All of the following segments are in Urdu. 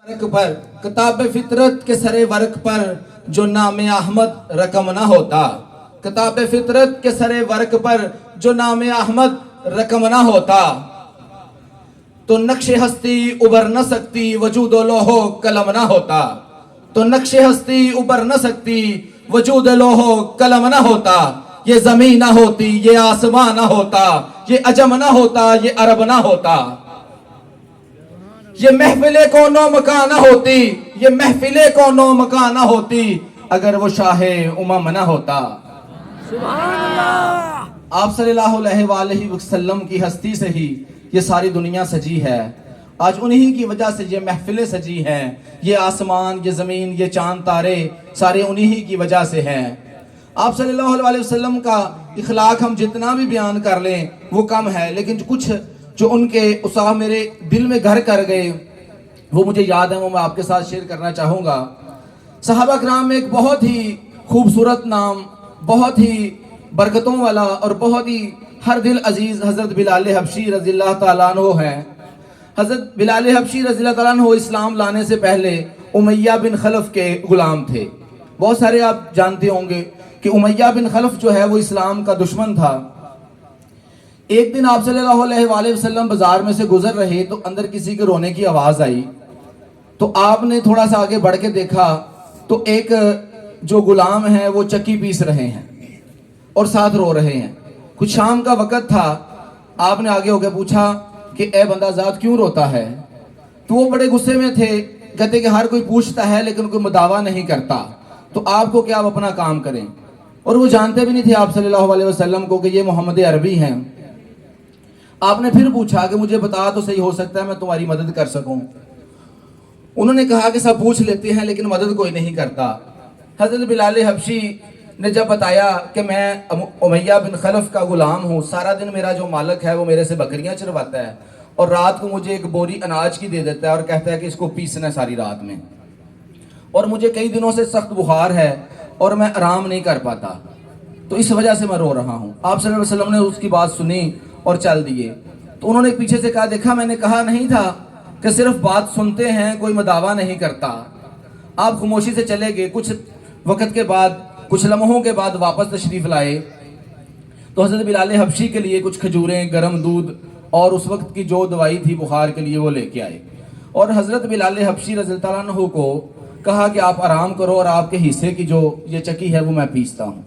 پر کتاب فطرت کے سرے ورق پر جو نام احمد رقم نہ ہوتا، کتاب فطرت کے سرے ورق پر جو نام احمد رقم نہ ہوتا، تو نقش ہستی ابھر نہ سکتی وجود و لوح و قلم نہ ہوتا، تو نقش ہستی ابھر نہ سکتی وجود لوح و قلم نہ ہوتا، یہ زمین نہ ہوتی، یہ آسمان نہ ہوتا، یہ عجم نہ ہوتا، یہ عرب نہ ہوتا، یہ محفل کون و مکان نہ ہوتی، یہ محفل کون و مکان نہ ہوتی اگر وہ شاہ امم نہ ہوتا۔ آپ صلی اللہ علیہ وآلہ وسلم کی ہستی سے ہی یہ ساری دنیا سجی ہے، آج انہی کی وجہ سے یہ محفلیں سجی ہیں، یہ آسمان، یہ زمین، یہ چاند تارے سارے انہی کی وجہ سے ہیں۔ آپ صلی اللہ علیہ وسلم کا اخلاق ہم جتنا بھی بیان کر لیں وہ کم ہے، لیکن کچھ جو ان کے اصحاب میرے دل میں گھر کر گئے وہ مجھے یاد ہے، وہ میں آپ کے ساتھ شیئر کرنا چاہوں گا۔ صحابہ کرام میں ایک بہت ہی خوبصورت نام، بہت ہی برکتوں والا اور بہت ہی ہر دل عزیز حضرت بلال حبشی رضی اللہ تعالیٰ عنہ ہیں۔ حضرت بلال حبشی رضی اللہ تعالیٰ عنہ اسلام لانے سے پہلے امیہ بن خلف کے غلام تھے۔ بہت سارے آپ جانتے ہوں گے کہ امیہ بن خلف جو ہے وہ اسلام کا دشمن تھا۔ ایک دن آپ صلی اللہ علیہ وآلہ وسلم بازار میں سے گزر رہے تو اندر کسی کے رونے کی آواز آئی، تو آپ نے تھوڑا سا آگے بڑھ کے دیکھا تو ایک جو غلام ہیں وہ چکی پیس رہے ہیں اور ساتھ رو رہے ہیں۔ کچھ شام کا وقت تھا، آپ نے آگے ہو کے پوچھا کہ اے بندہ ذات کیوں روتا ہے؟ تو وہ بڑے غصے میں تھے، کہتے کہ ہر کوئی پوچھتا ہے لیکن کوئی مداوا نہیں کرتا، تو آپ کو کیا، آپ اپنا کام کریں۔ اور وہ جانتے بھی نہیں تھے آپ صلی اللہ علیہ وسلم کو کہ یہ محمد عربی ہیں۔ آپ نے پھر پوچھا کہ مجھے بتا تو صحیح، ہو سکتا ہے میں تمہاری مدد کر سکوں۔ انہوں نے کہا کہ سب پوچھ لیتے ہیں لیکن مدد کوئی نہیں کرتا۔ حضرت بلال حبشی نے جب بتایا کہ میں امیہ بن خلف کا غلام ہوں، سارا دن میرا جو مالک ہے وہ میرے سے بکریاں چرواتا ہے اور رات کو مجھے ایک بوری اناج کی دے دیتا ہے اور کہتا ہے کہ اس کو پیسنا ساری رات میں، اور مجھے کئی دنوں سے سخت بخار ہے اور میں آرام نہیں کر پاتا، تو اس وجہ سے میں رو رہا ہوں۔ آپ صلی اللہ علیہ وسلم نے اس کی بات سنی اور چل دیے۔ تو انہوں نے پیچھے سے کہا، دیکھا میں نے کہا نہیں تھا کہ صرف بات سنتے ہیں کوئی مداوا نہیں کرتا۔ آپ خاموشی سے چلے گئے۔ کچھ وقت کے بعد، کچھ لمحوں کے بعد واپس تشریف لائے تو حضرت بلال حبشی کے لیے کچھ کھجوریں، گرم دودھ اور اس وقت کی جو دوائی تھی بخار کے لیے وہ لے کے آئے، اور حضرت بلال حبشی رضی اللہ عنہ کو کہا کہ آپ آرام کرو اور آپ کے حصے کی جو یہ چکی ہے وہ میں پیستا ہوں۔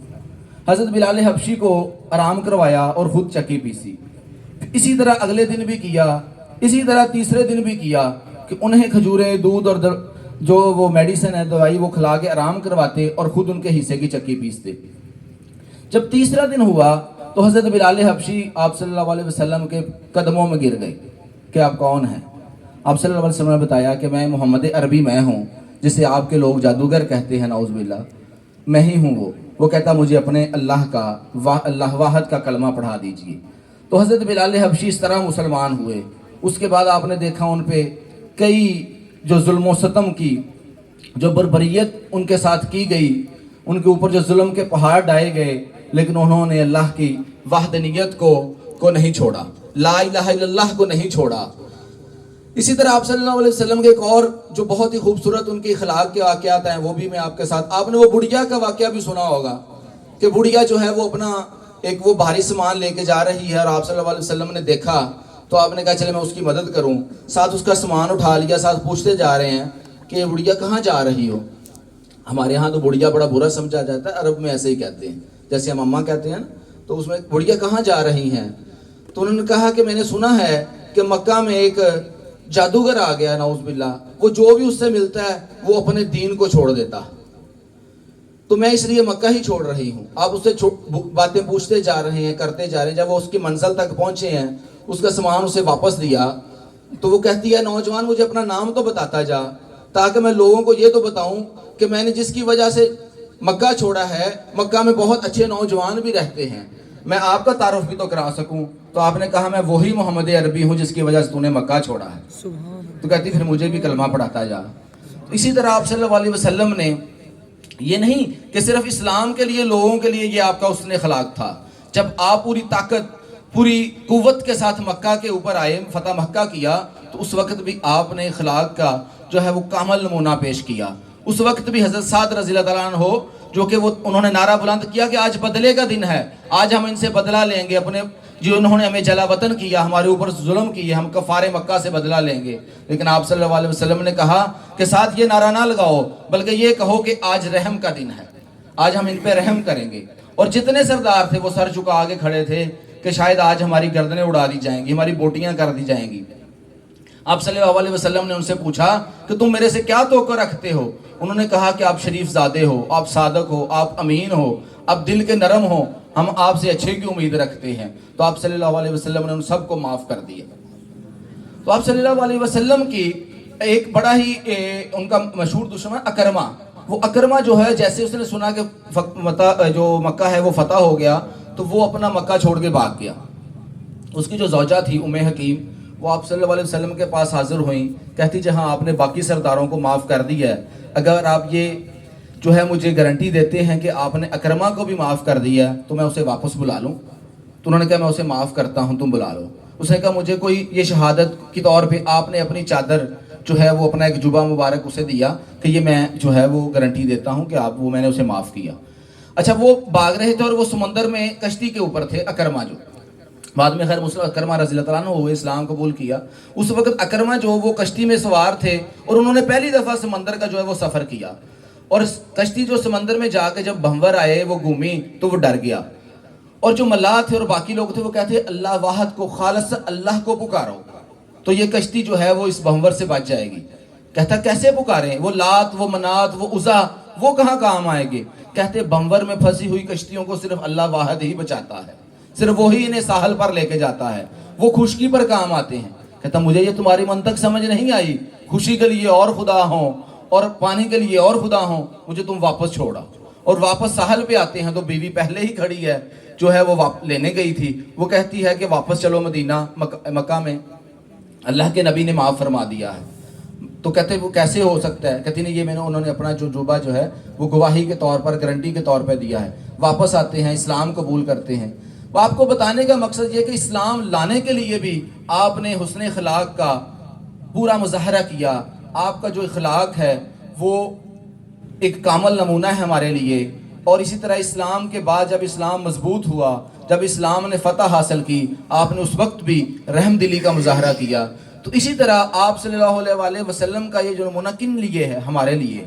حضرت بلال حبشی کو آرام کروایا اور خود چکی پیسی۔ اسی طرح اگلے دن بھی کیا، اسی طرح تیسرے دن بھی کیا کہ انہیں کھجوریں، دودھ اور جو وہ میڈیسن ہے، دوائی، وہ کھلا کے آرام کرواتے اور خود ان کے حصے کی چکی پیستے۔ جب تیسرا دن ہوا تو حضرت بلال حبشی آپ صلی اللہ علیہ وسلم کے قدموں میں گر گئے کہ آپ کون ہیں؟ آپ صلی اللہ علیہ وسلم نے بتایا کہ میں محمد عربی میں ہوں، جسے آپ کے لوگ جادوگر کہتے ہیں، نعوذ باللہ، میں ہی ہوں وہ کہتا مجھے اپنے اللہ کا اللہ واحد کا کلمہ پڑھا دیجئے۔ تو حضرت بلال حبشی اس طرح مسلمان ہوئے۔ اس کے بعد آپ نے دیکھا ان پہ کئی جو ظلم و ستم کی، جو بربریت ان کے ساتھ کی گئی، ان کے اوپر جو ظلم کے پہاڑ ڈائے گئے، لیکن انہوں نے اللہ کی وحدانیت کو نہیں چھوڑا، لا الہ الا اللہ کو نہیں چھوڑا۔ اسی طرح آپ صلی اللہ علیہ وسلم کے ایک اور جو بہت ہی خوبصورت ان کے اخلاق کے واقعات ہیں وہ بھی میں آپ کے ساتھ، آپ نے وہ بڑھیا کا واقعہ بھی سنا ہوگا کہ بڑھیا جو ہے وہ اپنا ایک وہ بھاری سامان لے کے جا رہی ہے اور آپ صلی اللہ علیہ وسلم نے دیکھا تو آپ نے کہا چلے میں اس کی مدد کروں، ساتھ اس کا سامان اٹھا لیا، ساتھ پوچھتے جا رہے ہیں کہ بڑھیا کہاں جا رہی ہو؟ ہمارے ہاں تو بڑھیا بڑا برا سمجھا جاتا ہے، عرب میں ایسے ہی کہتے ہیں، جیسے ہم اماں کہتے ہیں نا، تو اس میں بڑھیا کہاں جا رہی ہیں؟ تو انہوں نے کہا کہ میں نے سنا ہے کہ مکہ میں ایک جادوگر آ گیا، نعوذ باللہ، وہ جو بھی اس سے ملتا ہے وہ اپنے دین کو چھوڑ دیتا، تو میں اس لیے مکہ ہی چھوڑ رہی ہوں۔ آپ اس سے باتیں پوچھتے جا رہے ہیں، کرتے جا رہے ہیں، جب وہ اس کی منزل تک پہنچے ہیں، اس کا سامان اسے واپس دیا تو وہ کہتی ہے نوجوان مجھے اپنا نام تو بتاتا جا تاکہ میں لوگوں کو یہ تو بتاؤں کہ میں نے جس کی وجہ سے مکہ چھوڑا ہے، مکہ میں بہت اچھے نوجوان بھی رہتے ہیں، میں آپ کا تعارف بھی تو کرا سکوں۔ تو آپ نے کہا میں وہی محمد عربی ہوں جس کی وجہ سے تو نے مکہ چھوڑا ہے۔ تو کہتی پھر مجھے بھی کلمہ پڑھاتا جا۔ اسی طرح آپ صلی اللہ علیہ وسلم نے یہ نہیں کہ صرف اسلام کے لیے، لوگوں کے لیے یہ آپ کا حسن اخلاق تھا، جب آپ پوری طاقت، پوری قوت کے ساتھ مکہ کے اوپر آئے، فتح مکہ کیا، تو اس وقت بھی آپ نے اخلاق کا جو ہے وہ کامل نمونہ پیش کیا. اس وقت بھی حضرت سعد رضی اللہ تعالیٰ عنہ ہو جو کہ وہ انہوں نے نعرہ بلند کیا کہ آج بدلے کا دن ہے, آج ہم ان سے بدلہ لیں گے, اپنے جو انہوں نے ہمیں جلا وطن کیا, ہمارے اوپر ظلم کیے, ہم کفار مکہ سے بدلہ لیں گے. لیکن آپ صلی اللہ علیہ وسلم نے کہا کہ ساتھ یہ نعرہ نہ لگاؤ, بلکہ یہ کہو کہ آج رحم کا دن ہے, آج ہم ان پہ رحم کریں گے. اور جتنے سردار تھے وہ سر چکا کے کھڑے تھے کہ شاید آج ہماری گردنیں اڑا دی جائیں گی, ہماری بوٹیاں کر دی جائیں گی. آپ صلی اللہ علیہ وسلم نے ان سے پوچھا کہ تم میرے سے کیا توقع رکھتے ہو؟ انہوں نے کہا کہ آپ شریف زادے ہو, آپ صادق ہو, آپ امین ہو, آپ دل کے نرم ہو, ہم آپ سے اچھے کی امید رکھتے ہیں. تو آپ صلی اللہ علیہ وسلم نے ان سب کو معاف کر دیا. تو آپ صلی اللہ علیہ وسلم کی ایک بڑا ہی ان کا مشہور دشمن اکرما, وہ اکرما جو ہے جیسے اس نے سنا کہ جو مکہ ہے وہ فتح ہو گیا تو وہ اپنا مکہ چھوڑ کے بھاگ گیا. اس کی جو زوجہ تھی ام حکیم, وہ آپ صلی اللہ علیہ وسلم کے پاس حاضر ہوئیں, کہتی جہاں آپ نے باقی سرداروں کو معاف کر دیا ہے, اگر آپ یہ جو ہے مجھے گارنٹی دیتے ہیں کہ آپ نے اکرما کو بھی معاف کر دیا تو میں اسے واپس بلا لوں. تو انہوں نے کہا میں اسے معاف کرتا ہوں, تم بلا لو. اس نے کہا مجھے کوئی یہ شہادت کے طور پہ آپ نے اپنی چادر جو ہے وہ اپنا ایک جبہ مبارک اسے دیا کہ یہ میں جو ہے وہ گارنٹی دیتا ہوں کہ آپ وہ میں نے اسے معاف کیا. اچھا, وہ بھاگ رہے تھے اور وہ سمندر میں کشتی کے اوپر تھے اکرما جو, بعد میں خیر مسلم اکرما رضی اللہ تعالیٰ عنہ وہ اسلام قبول کیا. اس وقت اکرما جو وہ کشتی میں سوار تھے اور انہوں نے پہلی دفعہ سمندر کا جو ہے وہ سفر کیا, اور کشتی جو سمندر میں جا کے جب بھنور آئے وہ گھومی تو وہ ڈر گیا. اور جو ملاح تھے اور باقی لوگ تھے وہ کہتے اللہ واحد کو, خالص اللہ کو پکارو تو یہ کشتی جو ہے وہ اس بھنور سے بچ جائے گی. کہتا کیسے پکاریں, وہ لات, وہ منات, وہ عزا, وہ کہاں کام آئے گے؟ کہتے بھنور میں پھنسی ہوئی کشتیوں کو صرف اللہ واحد ہی بچاتا ہے, صرف وہی انہیں ساحل پر لے کے جاتا ہے, وہ خشکی پر کام آتے ہیں. کہتا مجھے یہ تمہاری منطق سمجھ نہیں آئی, خوشی کے لیے اور خدا ہوں اور پانی کے لیے اور خدا ہوں, مجھے تم واپس چھوڑا. اور واپس ساحل پہ آتے ہیں تو بیوی پہلے ہی کھڑی ہے جو ہے وہ لینے گئی تھی, وہ کہتی ہے کہ واپس چلو مدینہ, مکہ میں اللہ کے نبی نے معاف فرما دیا ہے. تو کہتے وہ کیسے ہو سکتا ہے؟ کہتی نہیں, یہ انہوں نے اپنا جو جوبہ جو ہے وہ گواہی کے طور پر, گارنٹی کے طور پہ دیا ہے. واپس آتے ہیں, اسلام قبول کرتے ہیں. وہ آپ کو بتانے کا مقصد یہ کہ اسلام لانے کے لیے بھی آپ نے حسن اخلاق کا پورا مظاہرہ کیا. آپ کا جو اخلاق ہے وہ ایک کامل نمونہ ہے ہمارے لیے. اور اسی طرح اسلام کے بعد جب اسلام مضبوط ہوا, جب اسلام نے فتح حاصل کی, آپ نے اس وقت بھی رحم دلی کا مظاہرہ کیا. تو اسی طرح آپ صلی اللہ علیہ وسلم کا یہ جو نمونہ کن لیے ہے؟ ہمارے لیے.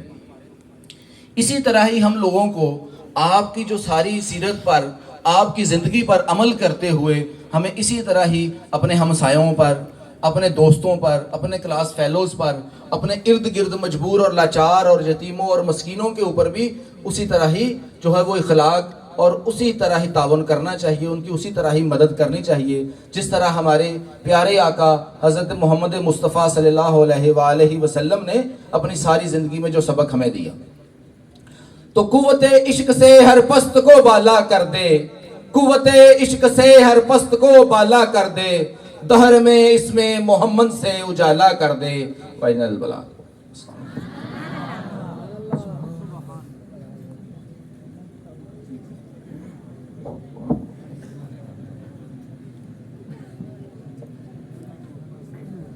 اسی طرح ہی ہم لوگوں کو آپ کی جو ساری سیرت پر, آپ کی زندگی پر عمل کرتے ہوئے ہمیں اسی طرح ہی اپنے ہمسایوں پر, اپنے دوستوں پر, اپنے کلاس فیلوز پر, اپنے ارد گرد مجبور اور لاچار اور یتیموں اور مسکینوں کے اوپر بھی اسی طرح ہی جو ہے وہ اخلاق اور اسی طرح ہی تعاون کرنا چاہیے, ان کی اسی طرح ہی مدد کرنی چاہیے جس طرح ہمارے پیارے آقا حضرت محمد مصطفیٰ صلی اللہ علیہ وآلہ وسلم نے اپنی ساری زندگی میں جو سبق ہمیں دیا. تو قوت عشق سے ہر پست کو بالا کر دے, قوت عشق سے ہر پست کو بالا کر دے, دہر میں اس میں محمد سے اجالا کر دے. فائنل بلا.